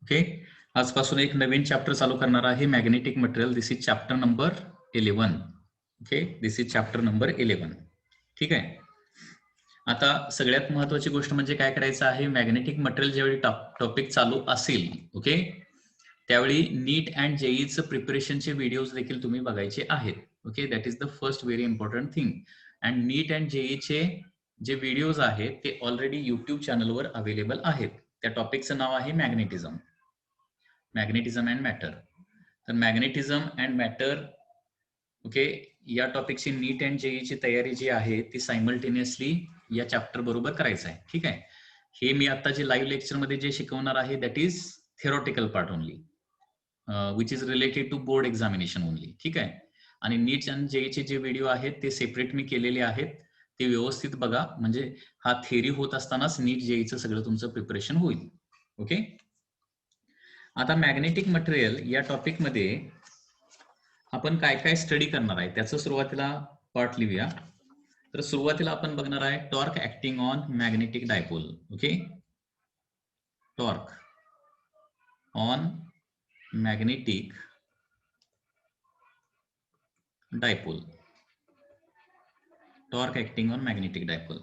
Okay, आजपासून एक नवीन chapter चालू करणार आहे magnetic material. This is chapter number 11. Okay, this is chapter number 11. ठीक आहे. आता सगळ्यात महत्वाची गोष्ट म्हणजे काय करायचं आहे, मॅग्नेटिक मटेरियल ज्यावेळी टॉपिक चालू असेल, ओके, त्यावेळी नीट अँड जेईचं प्रिपरेशनचे व्हिडिओज देखील तुम्ही बघायचे आहेत. Okay, that is the first very important thing. And NEET and जेईचे जे व्हिडिओज आहेत ते ऑलरेडी युट्यूब चॅनलवर अवेलेबल आहेत. त्या टॉपिकचं नाव आहे मॅग्नेटिझम. Magnetism and matter. तर मॅग्नेटिझम अँड मॅटर, ओके, या टॉपिकची नीट अँड जेईची तयारी जी आहे ती सायमल्टेनियसली या चॅप्टर बरोबर करायचं आहे. ठीक आहे. हे मी आता जे लाईव्ह लेक्चर मध्ये जे शिकवणार आहे that is theoretical part only, which is related to board examination only. ठीक आहे. आणि नीट अँड जेईचे जे व्हिडिओ आहेत ते सेपरेट मी केलेले आहेत. ते व्यवस्थित बघा, म्हणजे हा थेरी होत असतानाच नीट जेईचं सगळं तुमचं प्रिपरेशन होईल. ओके. आता मॅग्नेटिक मटेरियल या टॉपिक मध्ये आपण काय काय स्टडी करणार आहे त्याचं सुरुवातीला पार्ट लिहूया. तर सुरुवातीला आपण बघणार आहे torque acting on magnetic dipole. Okay, torque on magnetic dipole. Torque acting on magnetic dipole.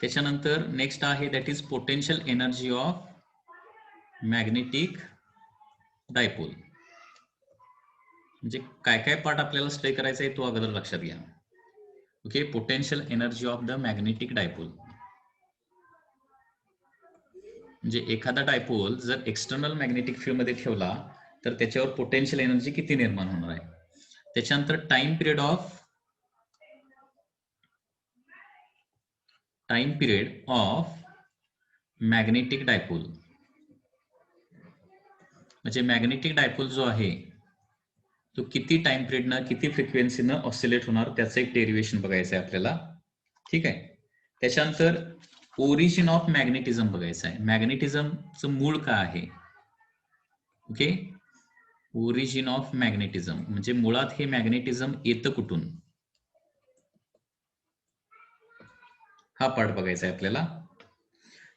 त्याच्यानंतर नेक्स्ट आहे that is potential energy of magnetic dipole. म्हणजे काय काय पार्ट आपल्याला स्टडी करायचा आहे तो अगोदर लक्षात घ्या. Okay, potential energy of the magnetic dipole. म्हणजे एखादा डायपोल जर एक्सटर्नल मॅग्नेटिक फील्ड मध्ये ठेवला तर त्याच्यावर पोटेन्शियल एनर्जी किती निर्माण होणार आहे. त्याच्यानंतर time period of magnetic dipole. म्हणजे मॅग्नेटिक डायपोल जो आहे तो किती टाइम पिरियडनं किती फ्रिक्वेन्सीनं ऑसिलेट होणार त्याचं एक डेरिवेशन बघायचं आहे आपल्याला. ठीक आहे. त्याच्यानंतर ओरिजिन ऑफ मॅग्नेटिझम बघायचं आहे. मॅग्नेटिझमचं मूळ काय आहे. ओके, ओरिजिन ऑफ मॅग्नेटिझम म्हणजे मुळात हे मॅग्नेटिझम येतं कुठून, हा पार्ट बघायचा आहे आपल्याला.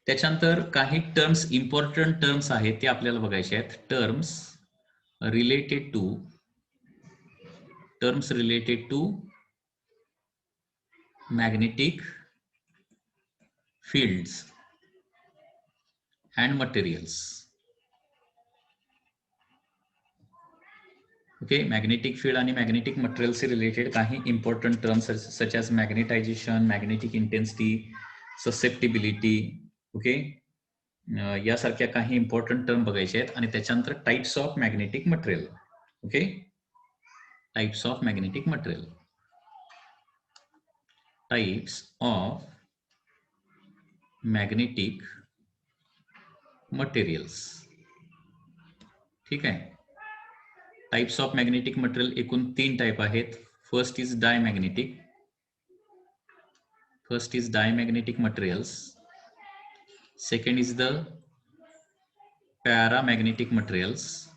त्याच्यानंतर काही टर्म्स, इम्पॉर्टंट टर्म्स आहेत ते आपल्याला बघायचे आहेत. Terms related to magnetic fields and materials. Okay, magnetic field आणि मॅग्नेटिक मटेरियल से रिलेटेड काही important terms such as magnetization, magnetic intensity, susceptibility. Okay, यासारख्या काही इम्पॉर्टंट टर्म बघायचे आहेत. आणि त्याच्यानंतर types of magnetic material. Okay, types of magnetic material. Types of magnetic materials. ठीक आहे. टाइप्स ऑफ मॅग्नेटिक मटेरियल एकूण 3 टाइप आहेत. First is diamagnetic materials. Second is the paramagnetic materials.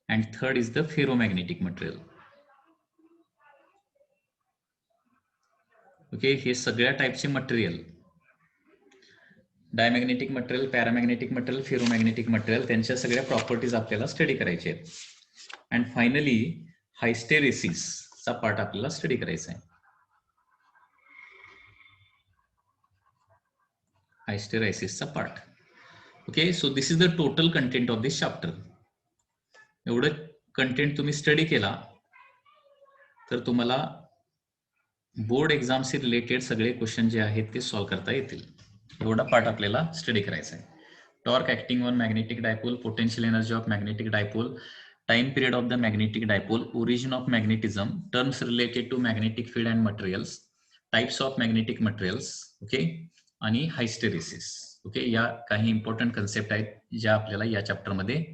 And third is the ferromagnetic material. Okay, हे सगळ्या टाइपचे material, diamagnetic material, paramagnetic material, ferromagnetic material, त्यांच्या सगळ्या properties आपल्याला स्टडी करायचे आहेत. अँड फायनली हायस्टेरेसिसचा पार्ट आपल्याला स्टडी करायचा आहे. हायस्टेरेसिसचा part. Okay, so this is the total content of this chapter. एवढं कंटेंट तुम्ही स्टडी केला तर तुम्हाला बोर्ड एक्झामशी रिलेटेड सगळे क्वेश्चन जे आहेत ते सॉल्व्ह करता येतील. एवढा पार्ट आपल्याला स्टडी करायचा आहे. Torque acting on magnetic dipole, potential energy of magnetic dipole, time period of the magnetic dipole, origin of magnetism, terms related to magnetic field and materials, types of magnetic materials. Okay, आणि hysteresis. Okay, या काही important concept आहेत ज्या आपल्याला या chapter मध्ये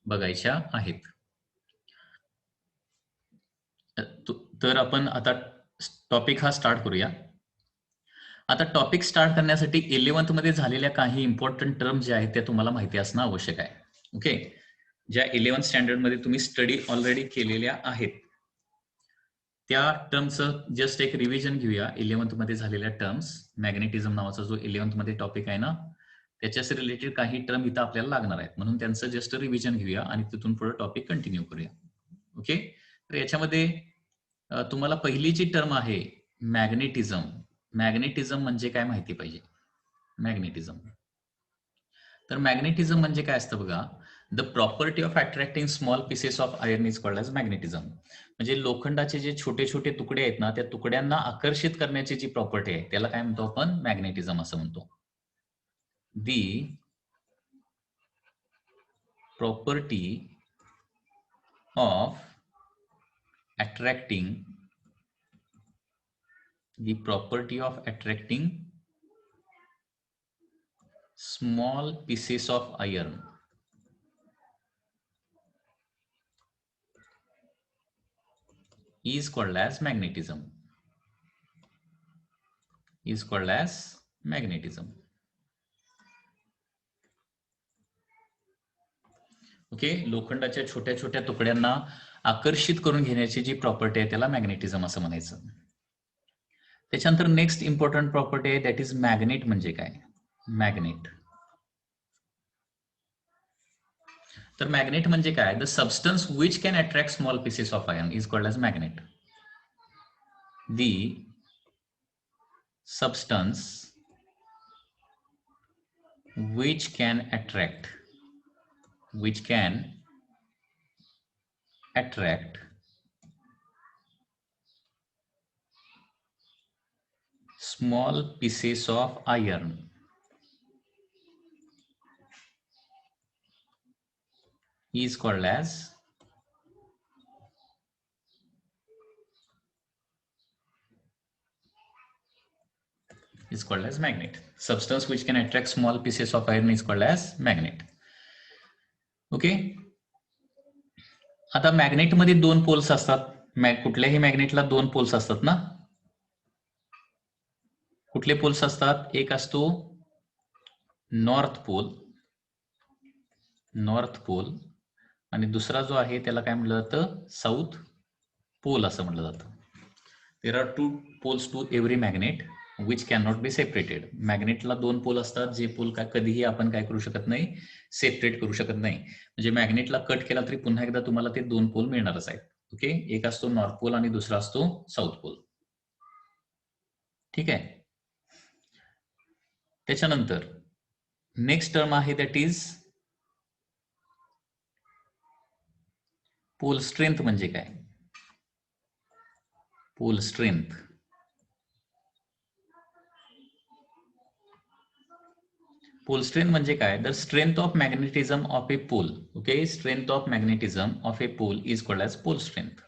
बघायच्या आहेत. तर आपण आता टॉपिक हा स्टार्ट करूया. आता टॉपिक स्टार्ट करण्यासाठी 11th मध्ये झालेल्या काही इम्पॉर्टंट टर्म जे आहेत त्या तुम्हाला माहिती असणं आवश्यक आहे. ओके, ज्या 11th स्टँडर्ड मध्ये तुम्ही स्टडी ऑलरेडी केलेल्या आहेत. त्या टर्मचं जस्ट एक रिव्हिजन घेऊया. 11th मध्ये झालेल्या टर्म्स, मॅग्नेटिझम नावाचा जो 11th मध्ये टॉपिक आहे ना, त्याच्याशी रिलेटेड काही टर्म इथं आपल्याला लागणार आहेत, म्हणून त्यांचं जस्ट रिव्हिजन घेऊया आणि तिथून पुढे टॉपिक कंटिन्यू करूया. ओके, तर याच्यामध्ये तुम्हाला पहिली जी टर्म आहे मॅग्नेटिझम. मॅग्नेटिझम म्हणजे काय माहिती पाहिजे. मॅग्नेटिझम, तर मॅग्नेटिझम म्हणजे काय असतं बघा. The property of attracting small pieces of iron is called as magnetism. म्हणजे लोखंडाचे जे छोटे छोटे तुकडे आहेत ना, त्या तुकड्यांना आकर्षित करण्याची जी प्रॉपर्टी आहे त्याला काय म्हणतो आपण, मॅग्नेटिझम असं म्हणतो. दी property of attracting small pieces of iron is called as magnetism. Okay, लोखंडाच्या छोट्या छोट्या तुकड्यांना आकर्षित करून घेण्याची जी प्रॉपर्टी आहे त्याला मॅग्नेटिझम असं म्हणायचं. त्याच्यानंतर नेक्स्ट इम्पॉर्टंट प्रॉपर्टी आहे, दॅट इज मॅग्नेट. म्हणजे काय मॅग्नेट? तर मॅग्नेट म्हणजे काय, the substance which can attract small pieces of iron is called as magnet. The substance which can attract small pieces of iron is called as magnet. Substance which can attract small pieces of iron is called as magnet. Okay, आता magnet मध्ये दोन poles असतात. कुठल्याही मॅग्नेटला दोन poles असतात ना. कुठले poles असतात, एक असतो नॉर्थ पोल आणि दुसरा जो आहे त्याला काय म्हटलं जातं, साऊथ पोल असं म्हटलं जातं. There are two poles to every magnet which can not be separated. मॅग्नेटला दोन पोल असतात, जे पोल कधीही आपण काय करू शकत नाही, सेपरेट करू शकत नाही. म्हणजे मॅग्नेटला कट केला तरी पुन्हा एकदा तुम्हाला ते दोन पोल मिळणारच आहेत. ओके, एक असतो नॉर्थ पोल आणि दुसरा असतो साऊथ पोल. ठीक आहे. त्याच्यानंतर नेक्स्ट टर्म आहे दॅट इज पोल स्ट्रेंथ. म्हणजे काय पोल स्ट्रेंथ? पोल स्ट्रेंथ म्हणजे काय, the strength of magnetism of a pole. Okay, strength of magnetism of a pole is called as pole strength.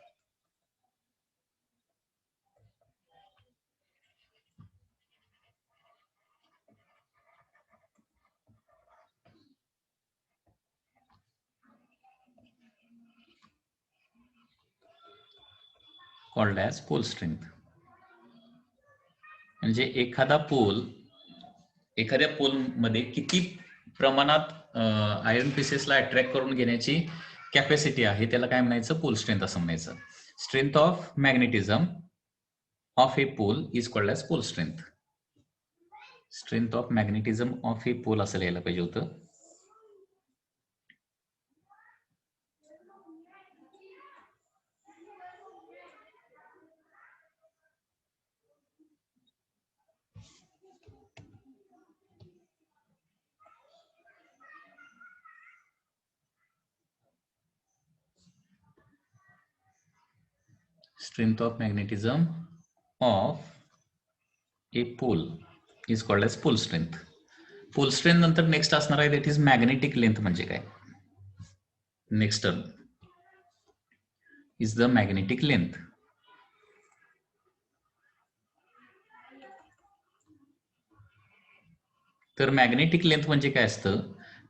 Called as pole strength. म्हणजे एखाद्या पोलमध्ये किती प्रमाणात iron पीसेसला attract करून घेण्याची कॅपॅसिटी आहे त्याला काय म्हणायचं, पोल स्ट्रेंथ असं म्हणायचं. Strength of magnetism of a pole is called as pole strength. Strength of magnetism of a pole असं लिहायला पाहिजे होतं. Strength of magnetism of a pole is called as pole strength. Pole strength नंतर next असणार आहे that is magnetic length. म्हणजे काय, next term is the magnetic length. तर मॅग्नेटिक लेंथ म्हणजे काय असतं,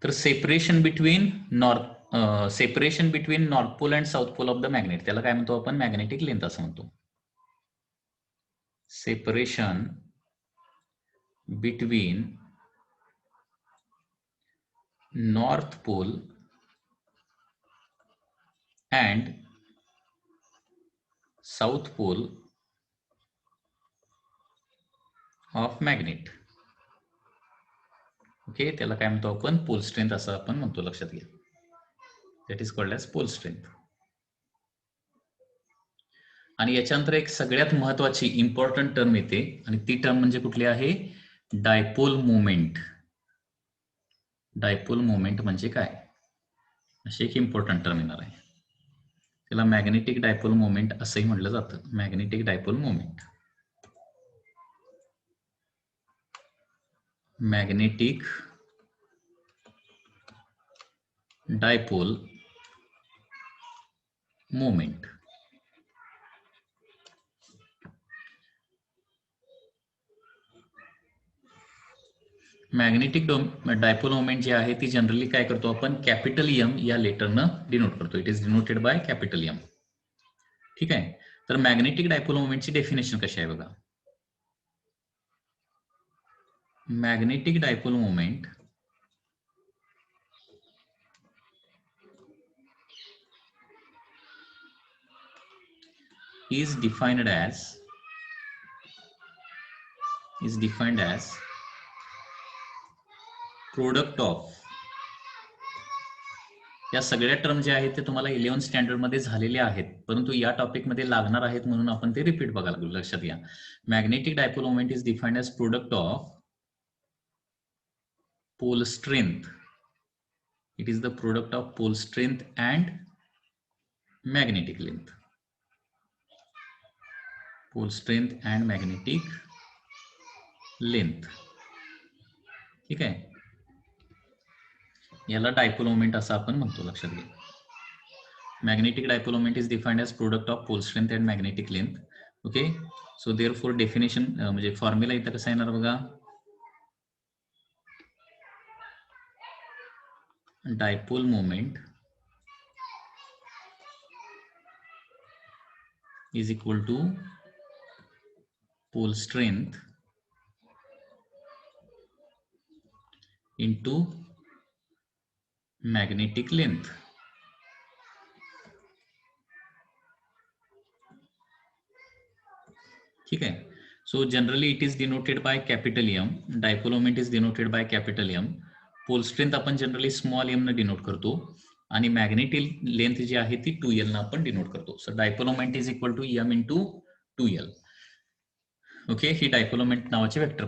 तर separation between north pole and south pole of the magnet, त्याला काय म्हणतो आपण, मॅग्नेटिक लेंथ असं म्हणतो. Separation between north pole and south pole of magnet. Okay, त्याला काय म्हणतो आपण? पोल स्ट्रेंथ असं आपण म्हणतो, लक्षात घ्या. That is called as pole strength. आणि याच्यानंतर एक सगळ्यात महत्वाची इम्पॉर्टंट टर्म येते आणि ती टर्म म्हणजे कुठली आहे? Dipole moment. डायपोल मोमेंट म्हणजे काय? अशी एक इम्पॉर्टंट टर्म येणार आहे. त्याला मॅग्नेटिक डायपोल मोमेंट असंही म्हटलं जातं. Magnetic dipole moment. Magnetic dipole moment. Magnetic dipole moment जी आहे ती जनरली काय करतो आपण? कॅपिटल एम या लेटरनं डिनोट करतो. It is denoted by capital M. ठीक आहे. तर मॅग्नेटिक डायपोल मोमेंटची डेफिनेशन कशी आहे बघा. Magnetic dipole moment is defined as product of. या सगळ्या टर्म जे आहेत ते तुम्हाला 11th स्टँडर्ड मध्ये झालेले आहेत, परंतु या टॉपिक मध्ये लागणार आहेत म्हणून आपण ते रिपीट बघायला लागलो. लक्षात घ्या. Magnetic dipole moment is defined as product of pole strength. It is the product of pole strength and magnetic length. Pole strength and magnetic length. ठीक आहे. याला डायपोल मोमेंट असं आपण म्हणतो, लक्षात घ्या. Magnetic dipole moment is defined as product of pole strength and magnetic length. Okay. So therefore definition म्हणजे formula इथं कसं येणार बघा. Dipole moment is equal to pole strength into magnetic length. ठीक है. So generally it is denoted by capital M. Dipole moment is denoted by capital M. Pole strength आपण generally small M न denote करतो आणि magnetic length जी आहे ती 2L न आपण डिनोट करतो. So dipole moment is equal to M into 2L. Okay. ही डायपोल मोमेंट नावाची वेक्टर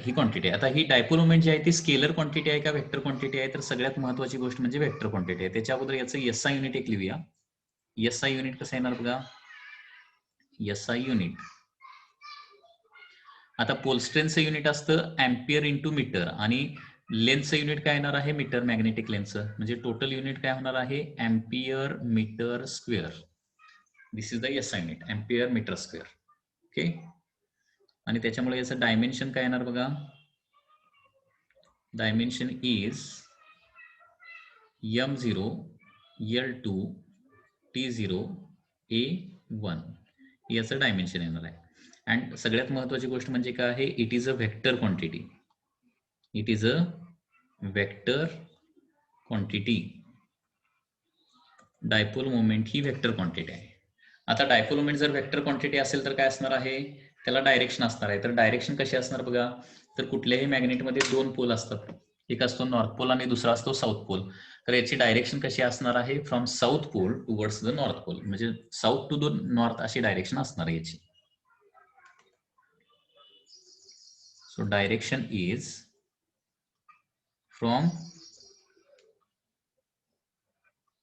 ही क्वांटिटी आहे. आता ही डायपोल मोमेंट जी आहे ती स्केलर क्वांटिटी आहे का वेक्टर क्वांटिटी आहे? तर सगळ्यात महत्वाची गोष्ट म्हणजे वेक्टर क्वांटिटी आहे. त्याच्या अगोदर याचं एसआय युनिट एक लिहूया. एसआय युनिट कसं येणार बघा. एसआय युनिट आता पोल स्ट्रेंथचं युनिट असतं अँपियर इंटू मीटर आणि लेंथचं युनिट काय येणार आहे? मीटर. मॅग्नेटिक लेंथचं म्हणजे टोटल युनिट काय होणार आहे? Ampere metre square. This is the SI unit, ampere metre square. Okay. आणि त्याच्यामुळे याचं डायमेन्शन काय येणार बघा. Dimension is M0 L2 T0 A1 याचं डायमेन्शन येणार आहे. अँड सगळ्यात महत्वाची गोष्ट म्हणजे काय आहे? It is a vector quantity. It is a vector quantity. Dipole moment he vector quantity आहे. आता डायपोल मोमेंट जर व्हेक्टर क्वांटिटी असेल तर काय असणार आहे? त्याला डायरेक्शन असणार आहे. तर डायरेक्शन कशी असणार बघा. तर कुठल्याही मॅग्नेटमध्ये दोन पोल असतात. एक असतो नॉर्थ पोल आणि दुसरा असतो साऊथ पोल. तर याची डायरेक्शन कशी असणार आहे? From south pole towards the north pole. म्हणजे साऊथ टू द नॉर्थ अशी डायरेक्शन असणार आहे याची. So direction is from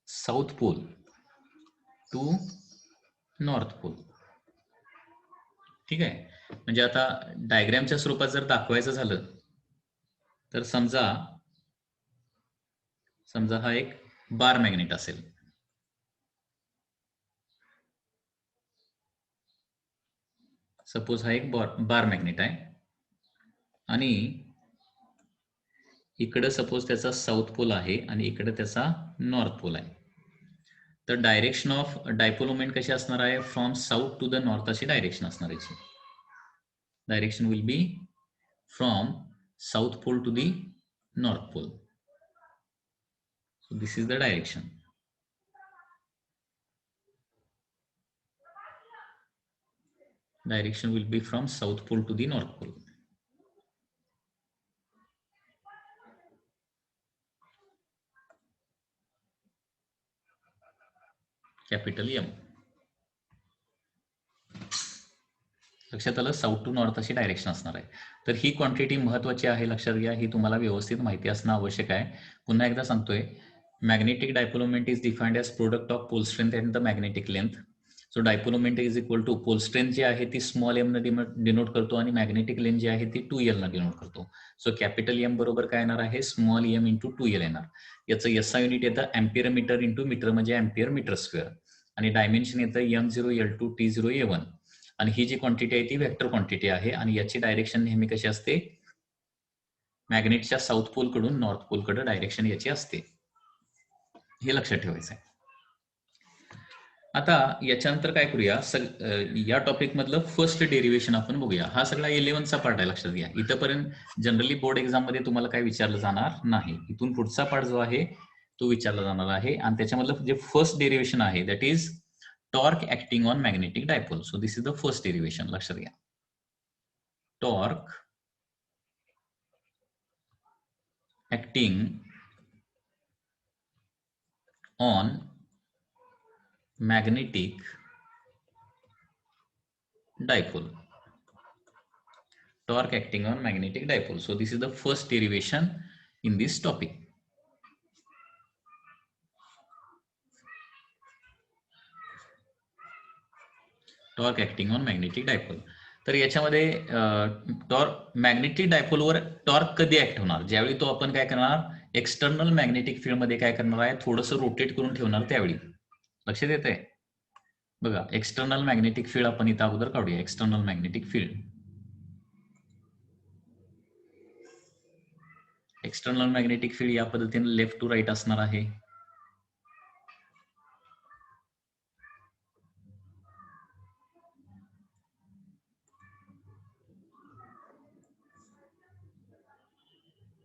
south pole to north pole. ठीक आहे. म्हणजे आता डायग्रॅमच्या स्वरूपात जर दाखवायचं झालं तर समजा हा एक बार मॅग्नेट असेल. सपोज हा एक बार मॅग्नेट आहे आणि इकडं सपोज त्याचा साऊथ पोल आहे आणि इकडे त्याचा नॉर्थ पोल आहे. तर डायरेक्शन ऑफ डायपोल मोमेंट कशी असणार आहे? From south to the north अशी डायरेक्शन असणार आहे. Direction will be from south pole to the north pole. So this is the direction. Direction will be from South Pole to the North Pole. Capital M. लक्षात आलं, south to north अशी direction असणार आहे. तर ही quantity महत्वाची आहे, लक्षात घ्या. ही तुम्हाला व्यवस्थित माहिती असणं आवश्यक आहे. पुन्हा एकदा सांगतोय, magnetic dipole moment is defined as product of pole strength and the magnetic length. So dipole moment is equal to pole strength जी आहे ती स्मॉल एम न डिनोट करतो आणि मॅग्नेटिक लेंथ जी आहे ती 2L न डिनोट करतो. सो कॅपिटल एम बरोबर काय येणार आहे, स्मॉल एम इंटू 2L येणार. याचं SI युनिट येतं अँपियर मीटर इंटू मीटर म्हणजे अँपियर मीटर स्क्वेअर, आणि डायमेन्शन येतं M0 L2 T0 A1. आणि ही जी क्वांटिटी आहे ती वेक्टर क्वांटिटी आहे आणि याची डायरेक्शन नेहमी कशी असते, मॅग्नेटच्या साऊथ पोल कडून नॉर्थ पोल कडे डायरेक्शन याची असते. हे लक्षात ठेवायचं आहे. आता याच्यानंतर काय करूया, या टॉपिक मधलं फर्स्ट डेरिव्हेशन आपण बघूया. हा सगळा 11चा पार्ट आहे, लक्षात घ्या. इथपर्यंत जनरली बोर्ड एक्झाम मध्ये तुम्हाला काय विचारलं जाणार नाही. इथून पुढचा पार्ट जो आहे तो विचारला जाणार आहे आणि त्याच्यामधलं जे फर्स्ट डेरिव्हेशन आहे that is torque acting on magnetic dipole. So this is the first derivation, लक्षात घ्या. Torque acting on magnetic dipole. Torque acting on magnetic dipole. So this is the first derivation in this topic. Torque acting on magnetic dipole. तर याच्यामध्ये magnetic dipole वर torque कधी act होणार, ज्यावेळी तो आपण काय करणार, एक्सटर्नल मॅग्नेटिक फील्ड मध्ये काय करणार आहे, थोडंसं रोटेट करून ठेवणार त्यावेळी. लक्षात येते बघा, एक्सटर्नल मॅग्नेटिक फील्ड आपण इथं अगोदर काढूया. External magnetic field, external magnetic field या पद्धतीने लेफ्ट टू राईट असणार आहे.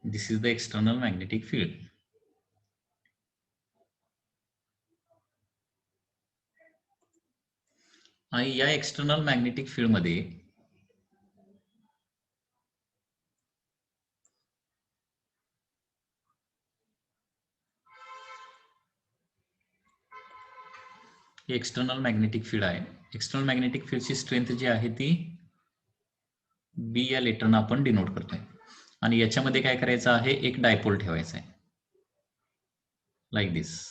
This is the external magnetic field. आणि या एक्सटर्नल मॅग्नेटिक फील्ड मध्ये एक्सटर्नल मॅग्नेटिक फील्ड आहे. एक्सटर्नल मॅग्नेटिक फील्डची स्ट्रेंथ जी आहे ती B या लेटरनं आपण डिनोट करतोय आणि याच्यामध्ये काय करायचं आहे, एक डायपोल ठेवायचा आहे like this.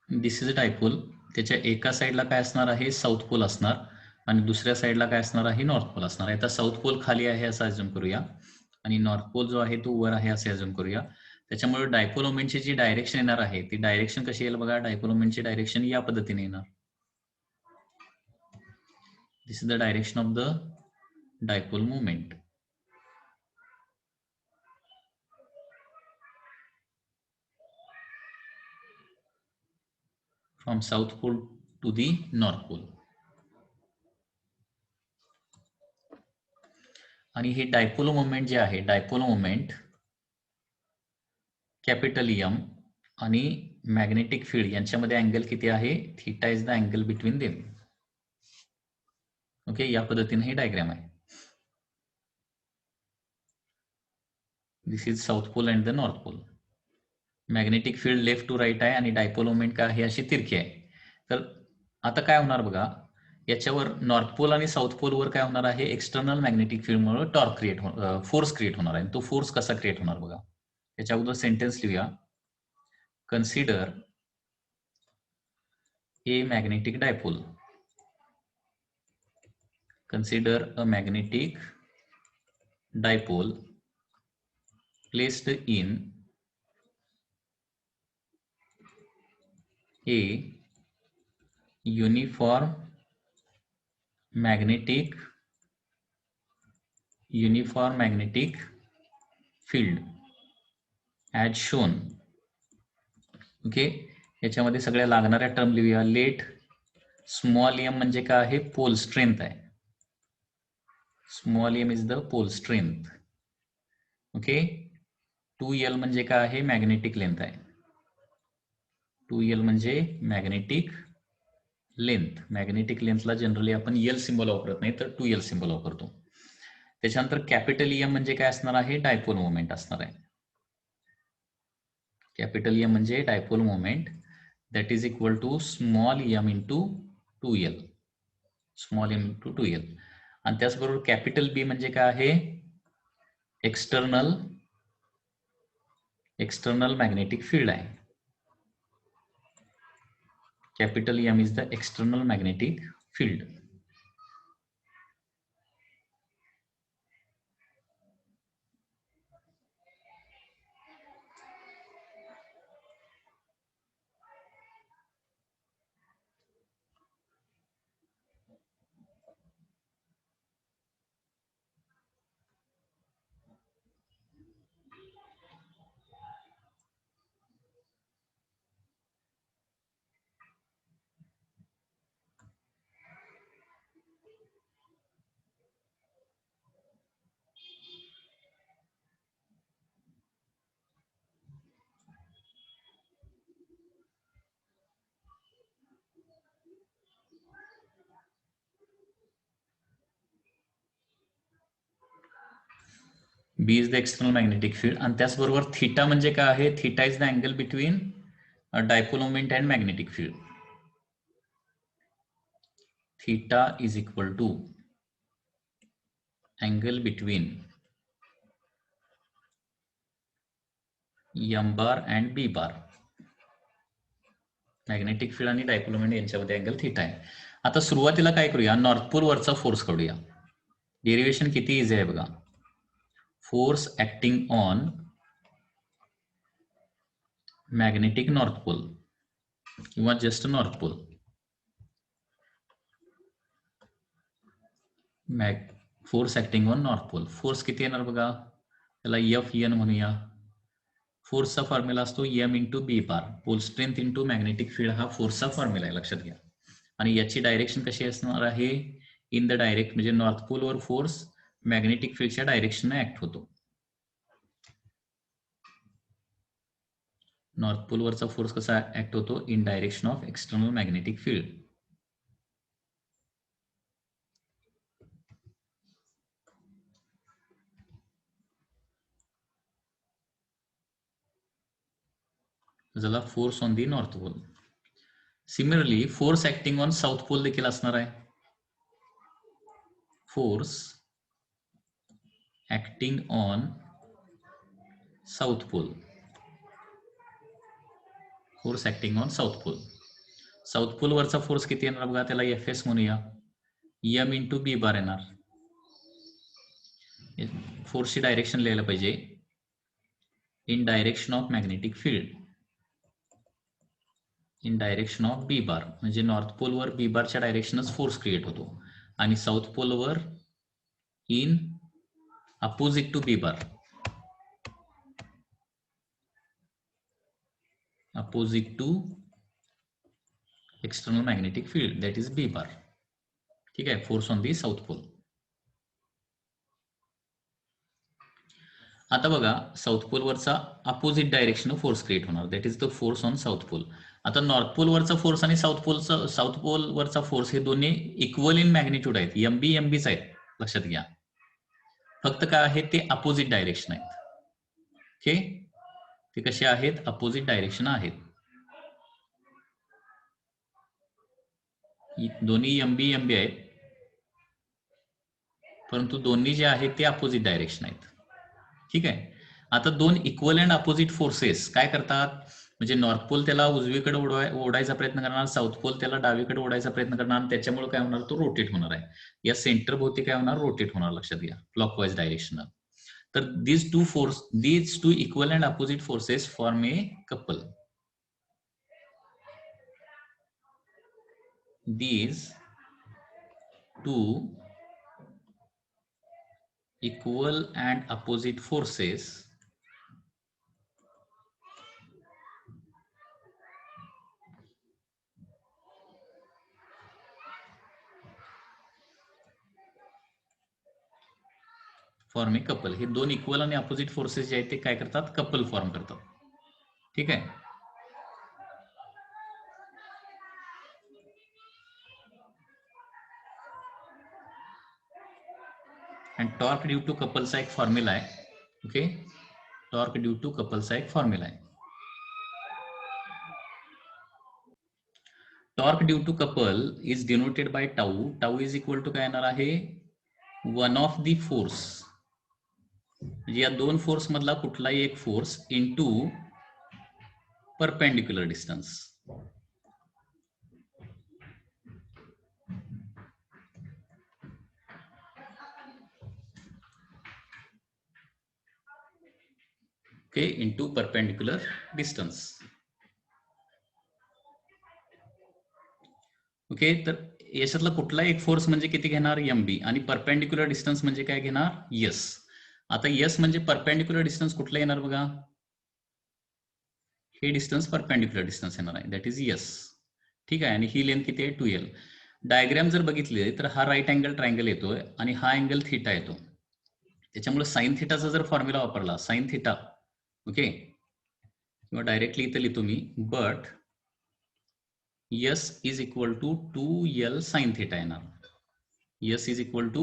This is a dipole. त्याच्या एका साईडला काय असणार आहे, साऊथ पोल असणार आणि दुसऱ्या साईडला काय असणार आहे, नॉर्थ पोल असणार आहे. आता साऊथ पोल खाली आहे असं अज्युम करूया आणि नॉर्थ पोल जो आहे तो वर आहे असे अज्युम करूया. त्याच्यामुळे डायपोल मोमेंटची जी डायरेक्शन येणार आहे ती डायरेक्शन कशी येईल बघा, डायपोल मोमेंटची डायरेक्शन या पद्धतीने येणार. This is the direction of the dipole moment. from south pole to the north pole. आणि हे डायपोल मोमेंट जे आहे, डायपोल मोमेंट कॅपिटल एम आणि मॅग्नेटिक फील्ड यांच्यामध्ये अँगल किती आहे, theta is the angle between them. Okay, या पद्धतीने हे डायग्राम आहे. This is south pole and the north pole. Magnetic field left to right आहे आणि डायपोल मोमेंट काय आहे, अशी तिरकी आहे. तर आता काय होणार बघा, याच्यावर नॉर्थ पोल आणि साऊथ पोल वर काय होणार आहे, एक्सटर्नल मॅग्नेटिक फील्डमुळे टॉर्क क्रिएट फोर्स क्रिएट होणार आहे. तो फोर्स कसा क्रिएट होणार बघा. त्याच्या अगोदर सेंटेन्स लिहूया. Consider A magnetic dipole. Consider a magnetic dipole placed in a uniform magnetic field as shown. Okay, याच्यामध्ये सगळ्या लागणाऱ्या टर्म लिहूया. लेट स्मॉल एम म्हणजे काय आहे, पोल स्ट्रेंथ आहे. Small M is the pole strength. Okay, 2L म्हणजे काय आहे, मॅग्नेटिक लेंथ आहे. 2L म्हणजे मॅग्नेटिक लेंथ. मॅग्नेटिक लेंथला जनरली आपण एल सिम्बॉल वापरत नाही, तर 2L सिम्बॉल वापरतो. त्याच्यानंतर कॅपिटल एम म्हणजे काय असणार आहे, डायपोल मोमेंट असणार आहे. कॅपिटल एम म्हणजे dipole moment, that is equal to small M into 2L. Small M into 2L. आणि त्याचबरोबर कॅपिटल बी म्हणजे काय आहे, एक्सटर्नल मॅग्नेटिक फील्ड आहे. Capital M is the external magnetic field. B is the external magnetic field. आणि त्याचबरोबर theta म्हणजे काय आहे, theta is the angle between dipole moment and magnetic field. Theta is equal to angle between M bar and B bar. Magnetic field आणि dipole moment यांच्यामध्ये angle theta आहे. आता सुरुवातीला काय करूया, नॉर्थ पोल वरचा फोर्स काढूया. डेरिवेशन किती इझी आहे बघा. Force acting on magnetic north pole किंवा just north pole. Force acting on north pole. Force किती येणार बघा, त्याला FN म्हणूया. फोर्सचा फॉर्म्युला असतो M into B bar. Pole strength into magnetic field हा फोर्सचा फॉर्म्युला आहे, लक्षात घ्या. आणि याची डायरेक्शन कशी असणार आहे, इन द डायरेक्ट, म्हणजे नॉर्थ पोलवर फोर्स मॅग्नेटिक फील्डच्या डायरेक्शनने ऍक्ट होतो. नॉर्थ पोलवरचा फोर्स कसा ऍक्ट होतो, in direction of external magnetic field. झाला force on the north pole. Similarly force acting on south pole देखील असणार आहे. Force acting on south pole. Force acting on south pole. South pole वरचा force किती येणार बघा, त्याला FS म्हणूया. एम इंटू बी बार येणार. फोर्सची डायरेक्शन लिहायला पाहिजे, in direction of magnetic field. In direction of B bar म्हणजे नॉर्थ पोलवर बी बारच्या डायरेक्शनच फोर्स क्रिएट होतो, आणि साऊथ पोलवर in opposite to B bar. Opposite to external magnetic field, that is B bar. ठीक आहे, force on the south pole. आता बघा, south pole वरचा अपोजिट डायरेक्शन फोर्स क्रिएट होणार, that is the force on south pole. आता north pole वरचा force आणि south pole वरचा फोर्स हे दोन्ही इक्वल इन मॅग्निट्यूड आहेत, एमबीच आहेत, लक्षात घ्या. फक्त काय आहे, ते अपोजिट डायरेक्शन आहेत. ओके, ते कसे आहेत, अपोजिट डायरेक्शन आहेत. दोन्ही एमबी एमबी आहेत, परंतु दोन्ही जे आहेत ते अपोजिट डायरेक्शन आहेत. ठीक आहे. आता दोन इक्वल अँड अपोजिट फोर्सेस काय करतात, म्हणजे नॉर्थ पोल त्याला उजवीकडे ओढायचा प्रयत्न करणार, साऊथ पोल त्याला डावीकडे ओढायचा प्रयत्न करणार, त्याच्यामुळे काय होणार, तो रोटेट होणार आहे. या सेंटर भोवती काय होणार, रोटेट होणार, लक्षात घ्या, क्लॉकवाईज डायरेक्शन. तर these two equal and opposite forces form a couple. These two equal and opposite forces form a couple. हे दोन इक्वल आणि अपोजिट फोर्सेस जे आहेत ते काय करतात, कपल फॉर्म करतात. ठीक आहे. अँड टॉर्क ड्यू टू कपलचा एक फॉर्म्युला आहे. ओके, टॉर्क ड्यू टू कपलचा एक फॉर्म्युला आहे. Torque due to couple is denoted by tau. Tau is equal to काय येणार आहे, वन ऑफ दी फोर्स, म्हणजे या दोन फोर्स मधला कुठलाही एक force into perpendicular distance. Okay, into perpendicular distance. Okay, तर याच्यातला कुठला एक फोर्स म्हणजे किती घेणार, एमबी, आणि परपेंडिक्युलर डिस्टन्स म्हणजे काय घेणार, यस. आता यस म्हणजे परपेंडिक्युलर डिस्टन्स कुठला येणार बघा, हे डिस्टन्स परपेंडिक्युलर डिस्टन्स येणार आहे, दॅट इज यस. ठीक आहे, आणि ही लेंथ किती आहे, 2L. डायग्राम जर बघितले तर हा राईट अँगल ट्रायंगल येतोय आणि हा अँगल थिटा येतो. त्याच्यामुळे साइन थिटाचा जर फॉर्म्युला वापरला, साइन थिटा, ओके, किंवा डायरेक्टली इथं लिहितो मी, but S is equal to 2L sin theta येणार. S is equal to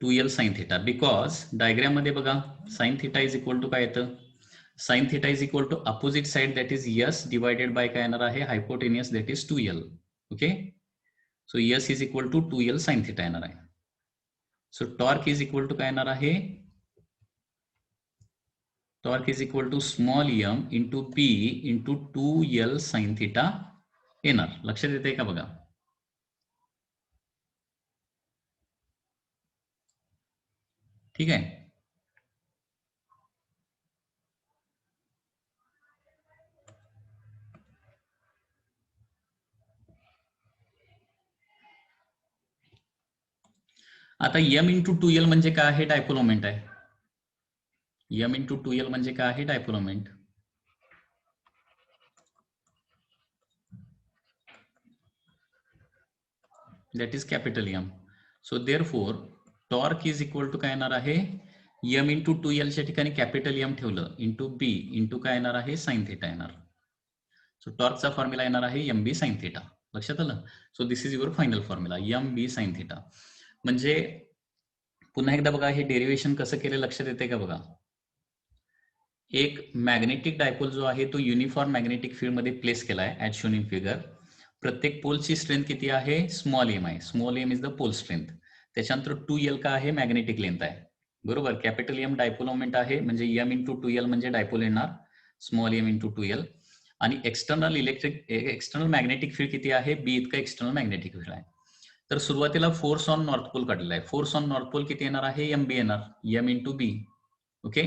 2L sin theta, because diagram मध्ये बघा sin theta is equal to काय येतं, sin theta is equal to opposite side, that is S divided by काय येणार आहे, hypotenuse, that is 2L. Okay, so S is equal to 2L sin theta येणार आहे. So torque is equal to काय येणार आहे, torque is equal to small m into P into 2L sin theta येणार. लक्षात येते का बघा. ठीक आहे. आता m इंटू 2L म्हणजे काय आहे, डायपोल मोमेंट आहे. m इंटू 2L म्हणजे काय आहे, dipole moment. That is capital M. So therefore torque is equal to काय येणार आहे, m इंटू 2L च्या ठिकाणी कॅपिटल M ठेवलं इंटू B इंटू काय येणार आहे, साइन थिटा येणार. सो टॉर्कचा फॉर्म्युला येणार आहे MB साइन थिटा. लक्षात आलं. So this is your final formula, MB sine theta. म्हणजे पुन्हा एकदा बघा, हे डेरिव्हेशन कसं केलं लक्षात येते का बघा. एक मॅग्नेटिक डायपोल जो आहे तो युनिफॉर्म मॅग्नेटिक फील्ड मध्ये प्लेस केला आहे ऍज शोन इन फिगर. प्रत्येक पोलची स्ट्रेंथ किती आहे, स्मॉल m आहे. Small m is the pole strength. त्याच्यानंतर 2L का आहे, मॅग्नेटिक लेंथ आहे. बरोबर, कॅपिटल M डायपोल मोमेंट आहे, म्हणजे m इंटू 2L म्हणजे डायपोल येणार, स्मॉल m इंटू 2L. आणि एक्सटर्नल मॅग्नेटिक फील्ड किती आहे, B इतका एक्सटर्नल मॅग्नेटिक फील्ड आहे. तर सुरुवातीला फोर्स ऑन नॉर्थ पोल काढलेला आहे. फोर्स ऑन नॉर्थ पोल किती येणार आहे, MB येणार, m इंटू B. ओके,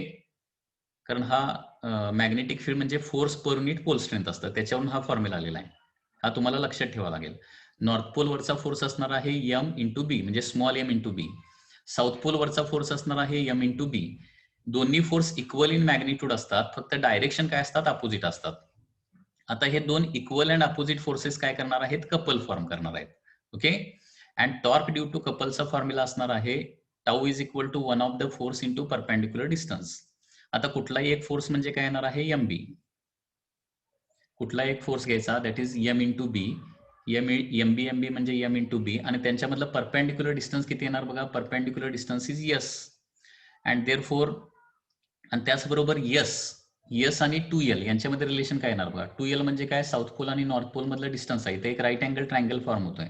कारण हा मॅग्नेटिक फील्ड म्हणजे force per unit pole strength असतं, त्याच्यावरून हा फॉर्म्युला आलेला आहे. हा तुम्हाला लक्षात ठेवावा लागेल. नॉर्थ पोल वरचा फोर्स असणार आहे M इंटू बी, म्हणजे स्मॉल m इंटू बी. साऊथ पोल वरचा फोर्स असणार आहे M इंटू बी. दोन्ही फोर्स इक्वल इन मॅग्निट्यूड असतात, फक्त डायरेक्शन काय असतात, अपोजिट असतात. आता हे दोन इक्वल अँड अपोजिट फोर्सेस काय करणार आहेत, कपल फॉर्म करणार आहेत. Okay, and torque due to कपलचा फॉर्म्युला असणार आहे tau is equal to one of the force into perpendicular distance. आता कुठलाही एक फोर्स म्हणजे काय येणार आहे, MB. कुठला एक फोर्स घ्यायचा, that is M into B. MB म्हणजे M इंटू बी, आणि त्यांच्यामधलं परपेंडिक्युलर डिस्टन्स किती येणार बघा, perpendicular distance is S. And therefore, आणि त्याचबरोबर S आणि 2L यांच्यामध्ये रिलेशन काय येणार बघा. 2L म्हणजे काय, साऊथ पोल आणि नॉर्थ पोल मधलं डिस्टन्स आहे. ते एक राईट अँगल ट्रायंगल फॉर्म होतोय.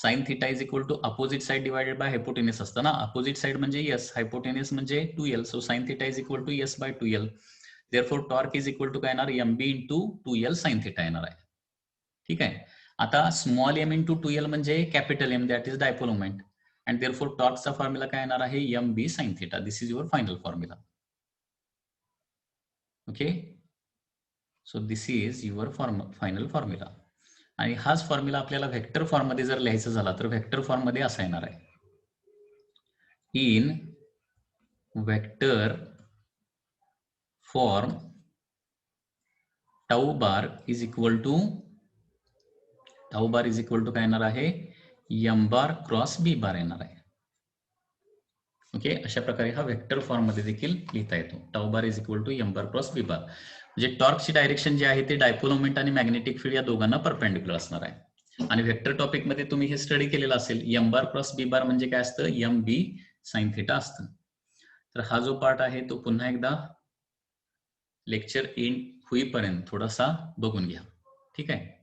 Sine theta is equal to opposite side divided by hypotenuse असतं ना. अपोजिट साइड म्हणजे यस, हायपोटेनस म्हणजे 2l. So sine theta is equal to S by 2l. Therefore torque is equal to काय येणार, mb into 2l sign theta येणार आहे. ठीक आहे. आता स्मॉल m इंटू 2l म्हणजे capital M, that is dipole moment. And therefore टॉर्कचा formula काय येणार आहे, mb sine theta. This is your final formula. Okay, so this is your final formula. आणि हाच फॉर्म्युला आपल्याला व्हेक्टर फॉर्म मध्ये जर लिहायचा झाला तर व्हेक्टर फॉर्म मध्ये असा येणार आहे, in vector form tau bar is equal to काय येणार आहे, एम बार क्रॉस बी बार येणार आहे. ओके, अशा प्रकारे हा वेक्टर फॉर्म मध्ये देखील लिहिता येतो. Tau bar is equal to M bar cross B bar. म्हणजे टॉर्कची डायरेक्शन जे आहे ते डायपोल मोमेंट आणि मॅग्नेटिक फील्ड या दोघांना परपेंडिक्युलर असणार आहे. आणि वेक्टर टॉपिक मध्ये तुम्ही हे स्टडी केलेलं असेल, M bar cross B bar म्हणजे काय असतं, एम बी साइन थिटा असतं. तर हा जो पार्ट आहे तो पुन्हा एकदा लेक्चर एंड होईपर्यंत थोडासा बघून घ्या. ठीक आहे.